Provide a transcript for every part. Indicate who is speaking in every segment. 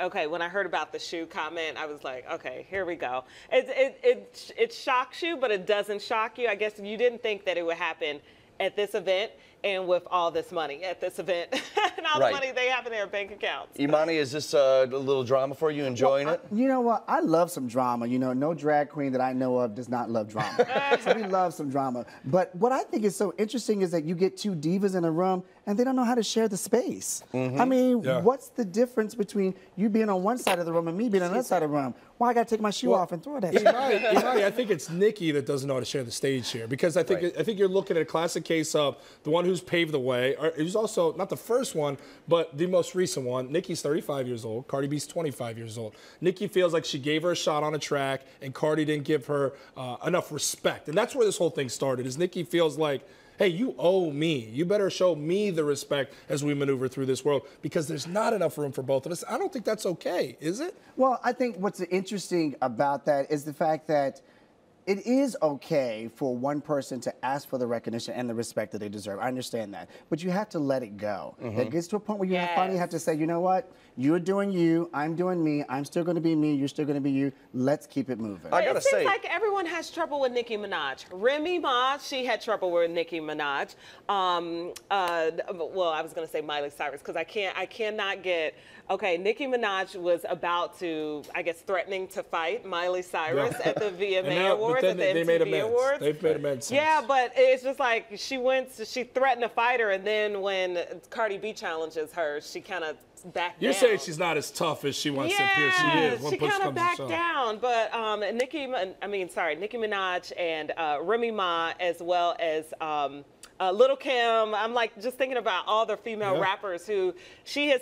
Speaker 1: okay, when I heard about the shoe comment, I was like, okay, here we go. It shocks you, but it doesn't shock you. I guess you didn't think that it would happen at this event and with all this money at this event and all the money they have in their bank accounts.
Speaker 2: Imani, is this a little drama for you? Enjoying it?
Speaker 3: You know what? I love some drama. You know, no drag queen that I know of does not love drama. So we love some drama. But what I think is so interesting is that you get two divas in a room and they don't know how to share the space. I mean, what's the difference between you being on one side of the room and me being on the other side of the room? Why I gotta take my shoe off and throw it at you?
Speaker 4: Imani, I think it's Nicki that doesn't know how to share the stage here, because I think you're looking at a classic case of the one who's paved the way. It was also not the first one, but the most recent one. Nicki's 35 years old. Cardi B's 25 years old. Nicki feels like she gave her a shot on a track, and Cardi didn't give her enough respect, and that's where this whole thing started. Is Nicki feels like, hey, you owe me. You better show me the respect as we maneuver through this world, because there's not enough room for both of us. I don't think that's okay, is it?
Speaker 3: Well, I think what's interesting about that is the fact that it is okay for one person to ask for the recognition and the respect that they deserve. I understand that. But you have to let it go. It gets to a point where you finally have to say, you know what? You're doing you, I'm doing me, I'm still going to be me, you're still going to be you. Let's keep it moving.
Speaker 1: It seems like everyone has trouble with Nicki Minaj. Remy Ma, she had trouble with Nicki Minaj. Well, I was going to say Miley Cyrus, because I cannot get. Okay, Nicki Minaj was about to, I guess, threatening to fight Miley Cyrus at the VMA Awards, at the MTV Awards.
Speaker 4: They've made amends.
Speaker 1: Yeah, but it's just like she threatened to fight her, and then when Cardi B challenges her, she kind of backed down.
Speaker 4: You're saying she's not as tough as she wants to appear she is.
Speaker 1: She kind of backed down. But Nicki Minaj and Remy Ma, as well as Little Kim. I'm like just thinking about all the female rappers who she's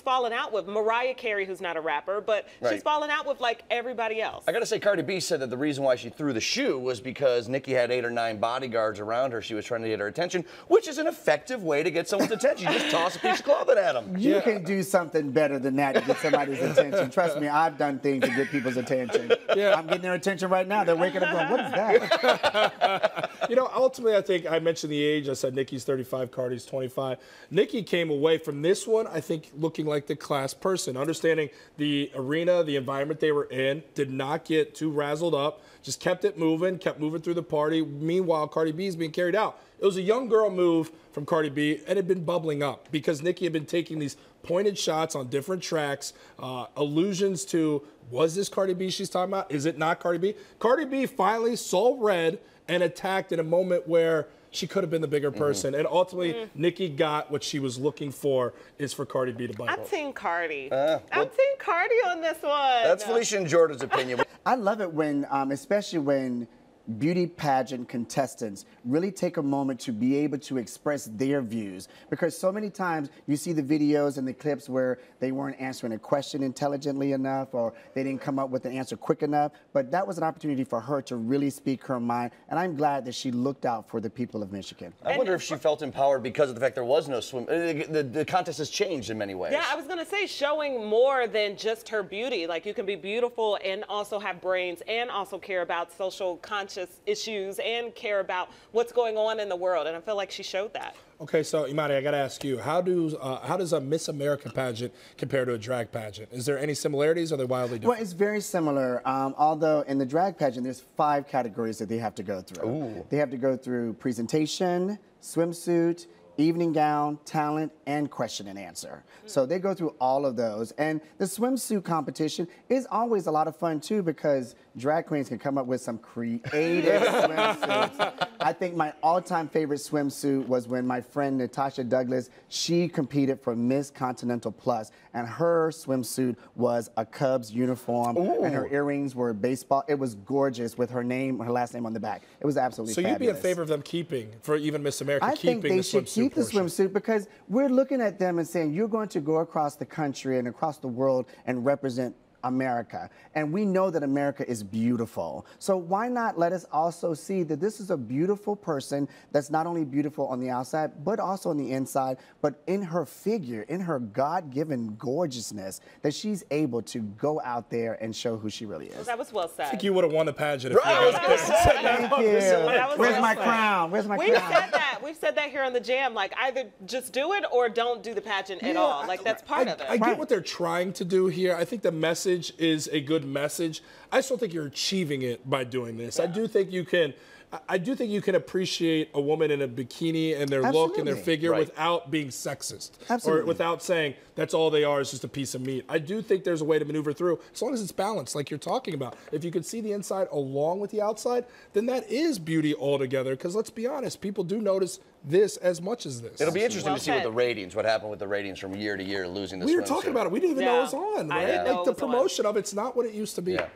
Speaker 1: fallen out with. Mariah Carey, who's not a rapper, but she's fallen out with like everybody else.
Speaker 2: I gotta say, Cardi B said that the reason why she threw the shoe was because Nicki had 8 or 9 bodyguards around her. She was trying to get her attention, which is an effective way to get someone's attention. You just toss a piece of clothing at them.
Speaker 3: You can do something better than that to get somebody's attention. Trust me, I've done things to get people's attention. I'm getting their attention right now. They're waking up going, what is that?
Speaker 4: You know, ultimately, I think I mentioned the age. I said Nicki's 35, Cardi's 25. Nicki came away from this one, I think, looking like the class person, understanding the arena, the environment they were in, did not get too razzled up, just kept it moving, kept moving through the party. Meanwhile, Cardi B is being carried out. It was a young girl move from Cardi B, and it had been bubbling up because Nicki had been taking these pointed shots on different tracks, allusions to, was this Cardi B she's talking about? Is it not Cardi B? Cardi B finally saw red and attacked in a moment where she could have been the bigger person. And ultimately, Nicki got what she was looking for, is for Cardi B to bite.
Speaker 1: I'm Team Cardi. I'm Team Cardi on this one.
Speaker 2: That's Felicia and Jordan's opinion.
Speaker 3: I love it when, especially when beauty pageant contestants really take a moment to be able to express their views, because so many times you see the videos and the clips where they weren't answering a question intelligently enough, or they didn't come up with an answer quick enough. But that was an opportunity for her to really speak her mind, and I'm glad that she looked out for the people of Michigan.
Speaker 2: I wonder if she felt empowered because of the fact there was no swim. The contest has changed in many ways.
Speaker 1: Yeah, I was gonna say, showing more than just her beauty. Like, you can be beautiful and also have brains and also care about social conscious issues and care about what's going on in the world, and I feel like she showed that.
Speaker 4: Okay, so Imani, I got to ask you, how does a Miss America pageant compare to a drag pageant? Is there any similarities, or are they wildly different?
Speaker 3: Well, it's very similar, although in the drag pageant, there's 5 categories that they have to go through.
Speaker 2: Ooh.
Speaker 3: They have to go through presentation, swimsuit, evening gown, talent, and question and answer. So they go through all of those. And the swimsuit competition is always a lot of fun, too, because drag queens can come up with some creative swimsuits. I think my all-time favorite swimsuit was when my friend Natasha Douglas, she competed for Miss Continental Plus, and her swimsuit was a Cubs uniform, and her earrings were baseball. It was gorgeous with her name, her last name on the back. It was absolutely fabulous.
Speaker 4: So you'd be in favor of them keeping, for even Miss America, keeping the swimsuit?
Speaker 3: I think they should keep the swimsuit, because we're looking at them and saying, you're going to go across the country and across the world and represent America. And we know that America is beautiful. So why not let us also see that this is a beautiful person that's not only beautiful on the outside, but also on the inside, but in her figure, in her God-given gorgeousness, that she's able to go out there and show who she really is.
Speaker 1: That was well said.
Speaker 4: I think you would have won the pageant. If
Speaker 2: Right, I was gonna say.
Speaker 3: Thank you. Where's my crown? Where's my
Speaker 1: We've
Speaker 3: crown?
Speaker 1: said that. We've said that here on the Jam. Like, either just do it or don't do the pageant at all. Like, that's part of it.
Speaker 4: I get what they're trying to do here. I think the message is a good message. I still think you're achieving it by doing this. I do think you can. I do think you can appreciate a woman in a bikini and their look and their figure without being sexist. Or without saying that's all they are is just a piece of meat. I do think there's a way to maneuver through, as long as it's balanced, like you're talking about. If you can see the inside along with the outside, then that is beauty altogether. Because let's be honest, people do notice this as much as this.
Speaker 2: It'll be interesting to see what happened with the ratings from year to year, losing the
Speaker 4: We were talking about it. We didn't even know it was on, right?
Speaker 1: I didn't know
Speaker 4: Like, the promotion of it's not what it used to be.
Speaker 2: Yeah.